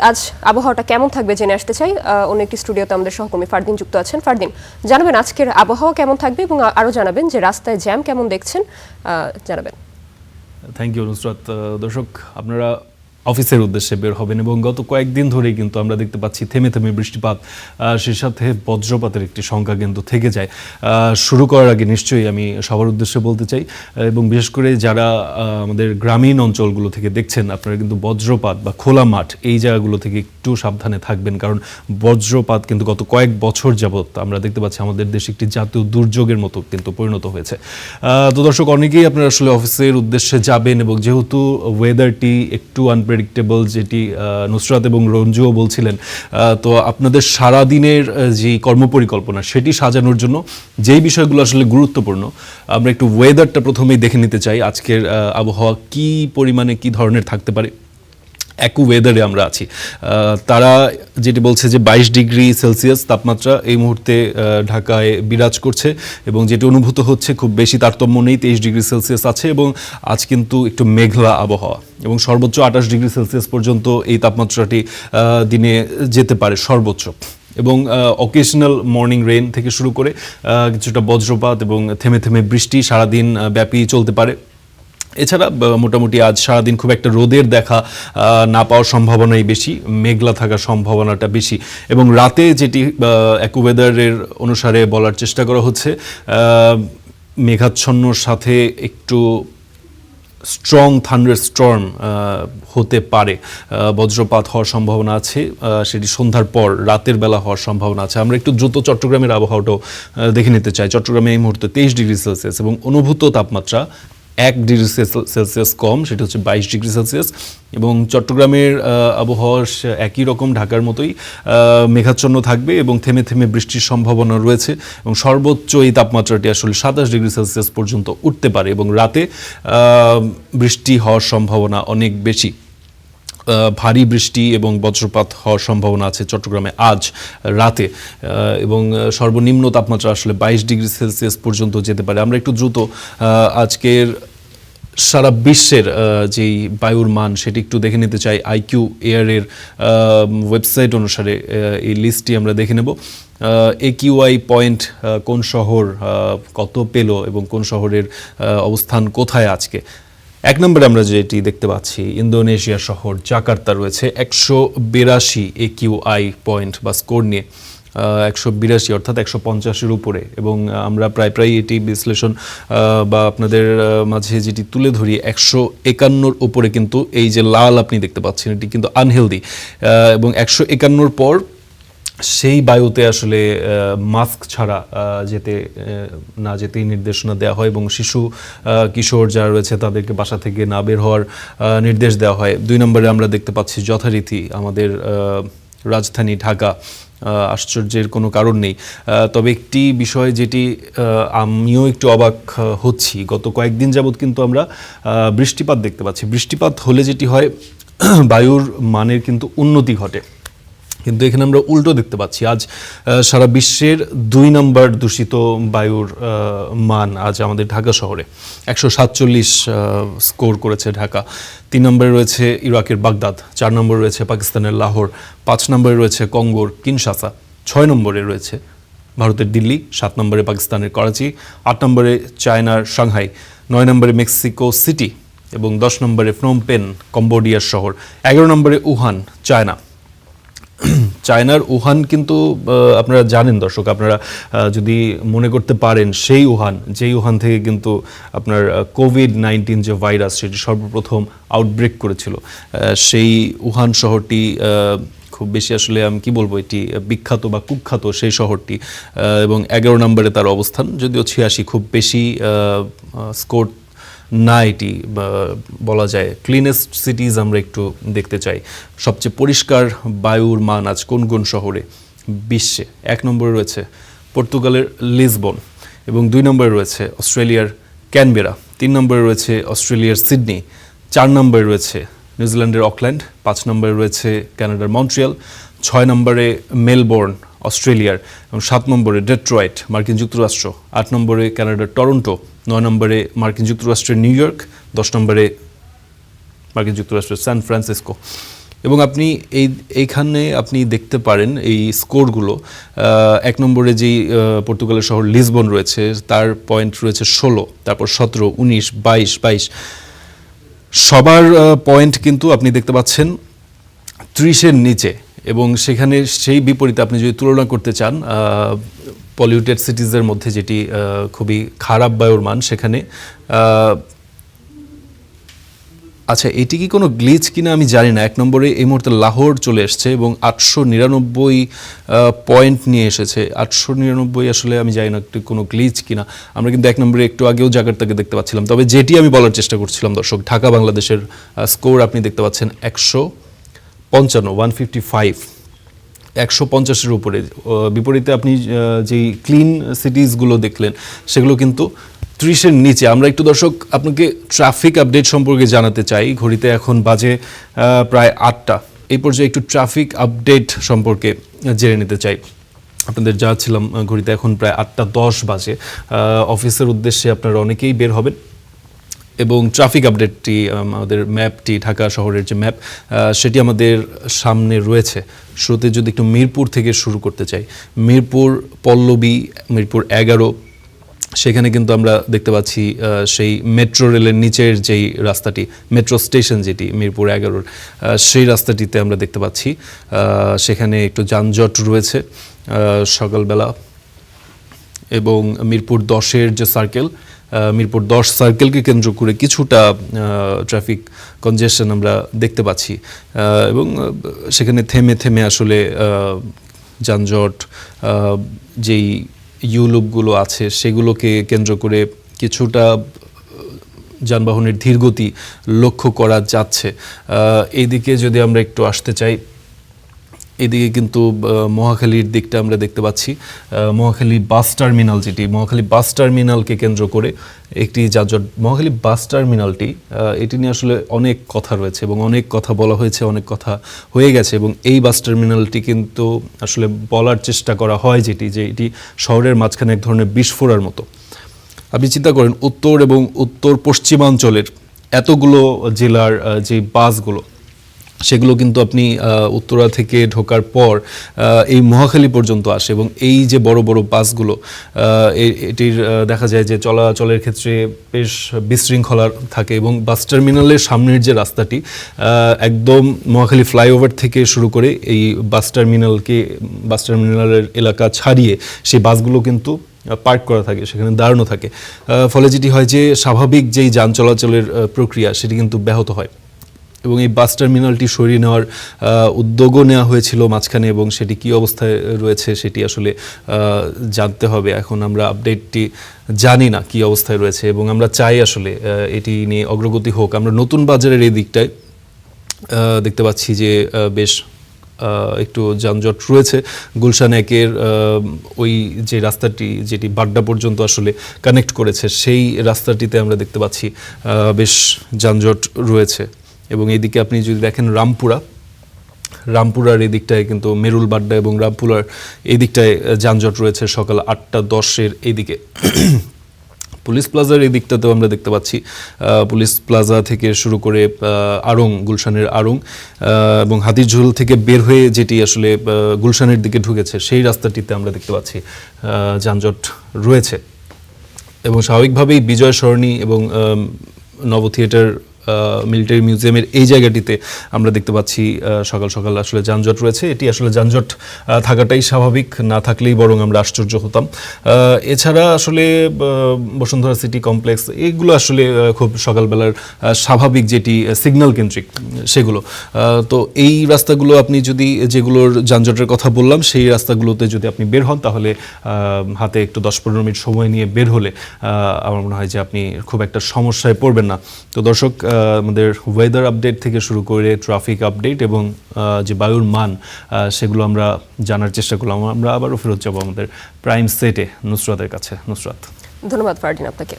আজ আবহাওয়াটা কেমন থাকবে জেনে আসতে চাই। অন্য একটি স্টুডিওতে আমাদের সহকর্মী ফারদিন যুক্ত আছেন। ফারদিন, জানাবেন আজকের আবহাওয়া কেমন থাকবে এবং আরও জানাবেন যে রাস্তায় জ্যাম কেমন দেখছেন, জানাবেন। Thank you Nusrat. দর্শক, আপনারা অফিসের উদ্দেশ্যে বের হবেন এবং গত কয়েকদিন ধরেই কিন্তু আমরা দেখতে পাচ্ছি থেমে থেমে বৃষ্টিপাত, সে সাথে বজ্রপাতের একটি সংখ্যা কিন্তু থেকে যায়। শুরু করার আগে নিশ্চয়ই আমি সবার উদ্দেশ্যে বলতে চাই, এবং বিশেষ করে যারা আমাদের গ্রামীণ অঞ্চলগুলো থেকে দেখছেন, আপনারা কিন্তু বজ্রপাত বা খোলা মাঠ এই জায়গাগুলো থেকে একটু সাবধানে থাকবেন, কারণ বজ্রপাত কিন্তু গত কয়েক বছর যাবৎ আমরা দেখতে পাচ্ছি আমাদের দেশে একটি জাতীয় দুর্যোগের মতো কিন্তু পরিণত হয়েছে। তো দর্শক, অনেকেই আপনারা আসলে অফিসের উদ্দেশ্যে যাবেন এবং যেহেতু ওয়েদারটি একটু আনপ্রেডিক্টেবল, যেটি নুসরাত এবং রঞ্জুও বলছিলেন, তো আপনাদের সারাদিনের যে কর্মপরিকল্পনা সেটি সাজানোর জন্য যেই বিষয়গুলো আসলে গুরুত্বপূর্ণ, আমরা একটু ওয়েদারটা প্রথমেই দেখে নিতে চাই। আজকের আবহাওয়া কি পরিমাণে কি ধরনের থাকতে পারে। একু ওয়েদারে আমরা আছি, তারা যেটি বলছে যে 22 ডিগ্রি সেলসিয়াস তাপমাত্রা এই মুহূর্তে ঢাকায় বিরাজ করছে, এবং যেটি অনুভূত হচ্ছে খুব বেশি তারতম্য নেই, 23 ডিগ্রি সেলসিয়াস আছে, এবং আজ কিন্তু একটু মেঘলা আবহাওয়া, এবং সর্বোচ্চ 28 ডিগ্রি সেলসিয়াস পর্যন্ত এই তাপমাত্রাটি দিনে যেতে পারে সর্বোচ্চ, এবং অকেশনাল মর্নিং রেন থেকে শুরু করে কিছুটা বজ্রপাত এবং থেমে থেমে বৃষ্টি সারাদিন ব্যাপী চলতে পারে। এছাড়া মোটামুটি আজ সারাদিন খুব একটা রোদের দেখা না পাওয়ার সম্ভাবনাই বেশি, মেঘলা থাকার সম্ভাবনাটা বেশি, এবং রাতে যেটি একু ওয়েদারের অনুসারে বলার চেষ্টা করা হচ্ছে, মেঘাচ্ছন্নর সাথে একটু স্ট্রং থান্ডার স্টর্ম হতে পারে, বজ্রপাত হওয়ার সম্ভাবনা আছে, সেটি সন্ধ্যার পর রাতের বেলা হওয়ার সম্ভাবনা আছে। আমরা একটু দ্রুত চট্টগ্রামের আবহাওয়াটাও দেখে নিতে চাই। চট্টগ্রামে এই মুহূর্তে 23 ডিগ্রি সেলসিয়াস এবং অনুভূত তাপমাত্রা 1 ডিগ্রি সেলসিয়াস কম, সেটা হচ্ছে 22 ডিগ্রি সেলসিয়াস, এবং চট্টগ্রামের আবহাওয়া একই রকম ঢাকার মতোই মেঘাচ্ছন্ন থাকবে এবং থেমে থেমে বৃষ্টির সম্ভাবনা রয়েছে, এবং সর্বোচ্চ এই তাপমাত্রাটি আসলে 27 ডিগ্রি সেলসিয়াস পর্যন্ত উঠতে পারে, এবং রাতে বৃষ্টি হওয়ার সম্ভাবনা অনেক বেশি। ভারী বৃষ্টি এবং বজ্রপাত হওয়ার সম্ভাবনা আছে চট্টগ্রামে আজ রাতে, এবং সর্বনিম্ন তাপমাত্রা আসলে 22 ডিগ্রি সেলসিয়াস পর্যন্ত যেতে পারে। আমরা একটু দ্রুত আজকের সারা বিশ্বের যেই বায়ুর মান সেটি একটু দেখে নিতে চাই। আইকিউ এয়ারের ওয়েবসাইট অনুসারে এই লিস্টটি আমরা দেখে নেব। একিউআই পয়েন্ট কোন শহর কত পেল এবং কোন শহরের অবস্থান কোথায় আজকে। 1 নম্বরে আমরা যেটি দেখতে পাচ্ছি, ইন্দোনেশিয়া শহর জাকার্তা রয়েছে 182 একিউআই পয়েন্ট বা স্কোর নিয়ে, 182 অর্থাৎ 150-এর উপরে, এবং আমরা প্রায় এটি বিশ্লেষণ বা আপনাদের মাঝে যেটি তুলে ধরি, 151-র উপরে কিন্তু এই যে লাল আপনি দেখতে পাচ্ছেন এটি কিন্তু আনহেলদি, এবং 151-র পর সেই বায়ুতে আসলে মাস্ক ছাড়া যেতেই নির্দেশনা দেওয়া হয়, এবং শিশু কিশোর যারা রয়েছে তাদেরকে বাসা থেকে না বের হওয়ার নির্দেশ দেওয়া হয়। 2 নম্বরে আমরা দেখতে পাচ্ছি যথারীতি আমাদের রাজধানী ঢাকা, আশ্চর্যের কোনো কারণ নেই। তবে একটি বিষয় যেটি আমিও একটু অবাক হচ্ছি, গত কয়েকদিন যাবৎ কিন্তু আমরা বৃষ্টিপাত দেখতে পাচ্ছি। বৃষ্টিপাত হলে যেটি হয়, বায়ুর মানের কিন্তু উন্নতি ঘটে, কিন্তু এখানে আমরা উল্টো দেখতে পাচ্ছি। আজ সারা বিশ্বের 2 নম্বর দূষিত বায়ুর মান আজ আমাদের ঢাকা শহরে 147 স্কোর করেছে ঢাকা। 3 নম্বরে রয়েছে ইরাকের বাগদাদ, 4 নম্বরে রয়েছে পাকিস্তানের লাহোর, 5 নম্বরে রয়েছে কঙ্গোর কিনশাসা, 6 নম্বরে রয়েছে ভারতের দিল্লি, 7 নম্বরে পাকিস্তানের করাচি, 8 নম্বরে চায়নার সাংহাই, 9 নম্বরে মেক্সিকো সিটি, এবং 10 নম্বরে ফ্নম পেন কম্বোডিয়ার শহর, 11 নম্বরে উহান চায়না। চায়নার উহান কিন্তু আপনারা জানেন দর্শক, আপনারা যদি মনে করতে পারেন যেই উহান থেকে কিন্তু আপনার কোভিড-19 যে ভাইরাস সেটি সর্বপ্রথম আউটব্রেক করেছিল, সেই উহান শহরটি খুব বেশি আসলে আমি কি বলবো, এটি বিখ্যাত বা কুখ্যাত সেই শহরটি, এবং 11 নম্বরে তার অবস্থান, যদিও 86 খুব বেশি স্কোর না, এটি বলা যায় ক্লিনেস্ট সিটিজ আমরা একটু দেখতে চাই। সবচেয়ে পরিষ্কার বায়ুর মান আজ কোন কোন শহরে বিশ্বে? 1 নম্বরে রয়েছে পর্তুগালের লিসবন, এবং 2 নম্বরে রয়েছে অস্ট্রেলিয়ার ক্যানবেরা, 3 নম্বরে রয়েছে অস্ট্রেলিয়ার সিডনি, 4 নম্বরে রয়েছে নিউজিল্যান্ডের অকল্যান্ড, 5 নম্বরে রয়েছে কানাডার মন্ট্রিয়াল, 6 নম্বরে মেলবোর্ন অস্ট্রেলিয়ার, এবং 7 নম্বরে ডেট্রয়েট মার্কিন যুক্তরাষ্ট্র, 8 নম্বরে কানাডার টরন্টো, 9 নম্বরে মার্কিন যুক্তরাষ্ট্রের নিউ ইয়র্ক, 10 নম্বরে মার্কিন যুক্তরাষ্ট্রের সান ফ্রান্সিসকো। এবং আপনি এইখানে আপনি দেখতে পারেন এই স্কোরগুলো। 1 নম্বরে যেই পর্তুগালের শহর লিসবন রয়েছে তার পয়েন্ট রয়েছে 16, তারপর 17, 19, 22। সবার পয়েন্ট কিন্তু আপনি দেখতে পাচ্ছেন 30-এর নিচে, এবং সেখানে সেই বিপরীতে আপনি যদি তুলনা করতে চান পলিউটেড সিটিজের মধ্যে যেটি খুবই খারাপ বায়ুর মান, সেখানে আচ্ছা এটি কি কোনো গ্লিচ কিনা আমি জানি না। 1 নম্বরে এই মুহূর্তে লাহোর চলে এসছে এবং 899 পয়েন্ট নিয়ে এসেছে। 899 আসলে আমি জানি না কোনো গ্লিচ কিনা। আমরা কিন্তু 1 নম্বরে একটু আগেও জাকার্তাকে দেখতে পাচ্ছিলাম। তবে যেটি আমি বলার চেষ্টা করছিলাম দর্শক, ঢাকা বাংলাদেশের স্কোর আপনি দেখতে পাচ্ছেন 155, 150-এর উপরে। বিপরীতে আপনি যেই ক্লিন সিটিজগুলো দেখলেন সেগুলো কিন্তু 30-এর নিচে। আমরা একটু দর্শক আপনাকে ট্রাফিক আপডেট সম্পর্কে জানাতে চাই। ঘড়িতে এখন বাজে প্রায় 8টা। এই পর্যায়ে একটু ট্রাফিক আপডেট সম্পর্কে জেনে নিতে চাই। আপনাদের জানাচ্ছিলাম ঘড়িতে এখন প্রায় 8:10 বাজে। অফিসের উদ্দেশ্যে আপনারা অনেকেই বের হবেন এবং ট্রাফিক আপডেটটি আমাদের ম্যাপটি, ঢাকা শহরের যে ম্যাপ সেটি আমাদের সামনে রয়েছে। শুরুতে যদি একটু মিরপুর থেকে শুরু করতে চাই, মিরপুর পল্লবী, মিরপুর 11, সেখানে কিন্তু আমরা দেখতে পাচ্ছি সেই মেট্রো রেলের নিচের যেই রাস্তাটি, মেট্রো স্টেশন যেটি মিরপুর 11-র, সেই রাস্তাটিতে আমরা দেখতে পাচ্ছি সেখানে একটু যানজট রয়েছে সকালবেলা। এবং মিরপুর 10-এর যে সার্কেল, মিরপুর 10 সার্কেলকে কেন্দ্র করে কিছুটা ট্রাফিক কনজেশন আমরা দেখতে পাচ্ছি এবং সেখানে থেমে থেমে আসলে যানজট, যেই ইউলুপগুলো আছে সেগুলোকে কেন্দ্র করে কিছুটা যানবাহনের ধীরগতি লক্ষ্য করা যাচ্ছে। এইদিকে যদি আমরা একটু আসতে চাই, এদিকে কিন্তু মহাখালীর দিকটা আমরা দেখতে পাচ্ছি। মহাখালী বাস টার্মিনাল, যেটি মহাখালী বাস টার্মিনালকে কেন্দ্র করে একটি যানজট। মহাখালী বাস টার্মিনালটি, এটি নিয়ে আসলে অনেক কথা রয়েছে এবং অনেক কথা বলা হয়েছে, অনেক কথা হয়ে গেছে। এবং এই বাস টার্মিনালটি কিন্তু আসলে বলার চেষ্টা করা হয় যে এটি শহরের মাঝখানে এক ধরনের বিস্ফোরার মতো। আপনি চিন্তা করেন উত্তর এবং উত্তর পশ্চিমাঞ্চলের এতগুলো জেলার যে বাসগুলো, সেগুলো কিন্তু আপনি উত্তরা থেকে ঢোকার পর এই মহাখালী পর্যন্ত আসে এবং এই যে বড় বড় বাসগুলো, এটির দেখা যায় যে চলাচলের ক্ষেত্রে বেশ বিশৃঙ্খলা থাকে। এবং বাস টার্মিনালের সামনের যে রাস্তাটি, একদম মহাখালী ফ্লাইওভার থেকে শুরু করে এই বাস টার্মিনালের এলাকা ছাড়িয়ে সেই বাসগুলো কিন্তু পার্ক করা থাকে, সেখানে দাঁড়ানো থাকে। ফলে যেটি হয় যে স্বাভাবিক যেই যান চলাচলের প্রক্রিয়া সেটি কিন্তু ব্যাহত হয়। এবং এই বাস টার্মিনালটি সরিয়ে নেওয়ার উদ্যোগও নেওয়া হয়েছিল মাঝখানে, এবং সেটি কী অবস্থায় রয়েছে সেটি আসলে জানতে হবে। এখন আমরা আপডেটটি জানি না কী অবস্থায় রয়েছে এবং আমরা চাই আসলে এটি নিয়ে অগ্রগতি হোক। আমরা নতুন বাজারের এই দিকটায় দেখতে পাচ্ছি যে বেশ একটু যানজট রয়েছে। গুলশান 1-এর ওই যে রাস্তাটি যেটি বাড্ডা পর্যন্ত আসলে কানেক্ট করেছে, সেই রাস্তাটিতে আমরা দেখতে পাচ্ছি বেশ যানজট রয়েছে। এবং এইদিকে আপনি যদি দেখেন রামপুরার এই দিকটায় কিন্তু মেরুল, বাড্ডা এবং রামপুরার এই দিকটায় যানজট রয়েছে সকাল 8:10-এর এইদিকে। পুলিশ প্লাজার এই দিকটাতেও আমরা দেখতে পাচ্ছি, পুলিশ প্লাজা থেকে শুরু করে আড়ং, গুলশানের আড়ং এবং হাতিরঝিল থেকে বের হয়ে যেটি আসলে গুলশানের দিকে ঢুকেছে সেই রাস্তাটিতে আমরা দেখতে পাচ্ছি যানজট রয়েছে। এবং স্বাভাবিকভাবেই বিজয় সরণি এবং নব থিয়েটার, মিলিটারি মিউজিয়ামের এই জায়গাটিতে আমরা দেখতে পাচ্ছি সকাল সকাল আসলে যানজট রয়েছে। এটি আসলে যানজট থাকাটাই স্বাভাবিক, না থাকলেই বরং আমরা আশ্চর্য হতাম। এছাড়া আসলে বসুন্ধরা সিটি কমপ্লেক্স, এইগুলো আসলে খুব সকালবেলার স্বাভাবিক যেটি সিগন্যাল কেন্দ্রিক সেগুলো। তো এই রাস্তাগুলো আপনি যদি, যেগুলোর যানজটের কথা বললাম, সেই রাস্তাগুলোতে যদি আপনি বের হন তাহলে হাতে একটু 10-15 মিনিট সময় নিয়ে বের হলে আমার মনে হয় যে আপনি খুব একটা সমস্যায় পড়বেন না। তো দর্শক, আমাদের ওয়েদার আপডেট থেকে শুরু করে ট্রাফিক আপডেট এবং যে বায়ুর মান, সেগুলো আমরা জানার চেষ্টা করলাম। আমরা আবারও ফেরত যাব আমাদের প্রাইম সেটে নুসরাতের কাছে। নুসরাত, ধন্যবাদ ফারদিন আপনাকে।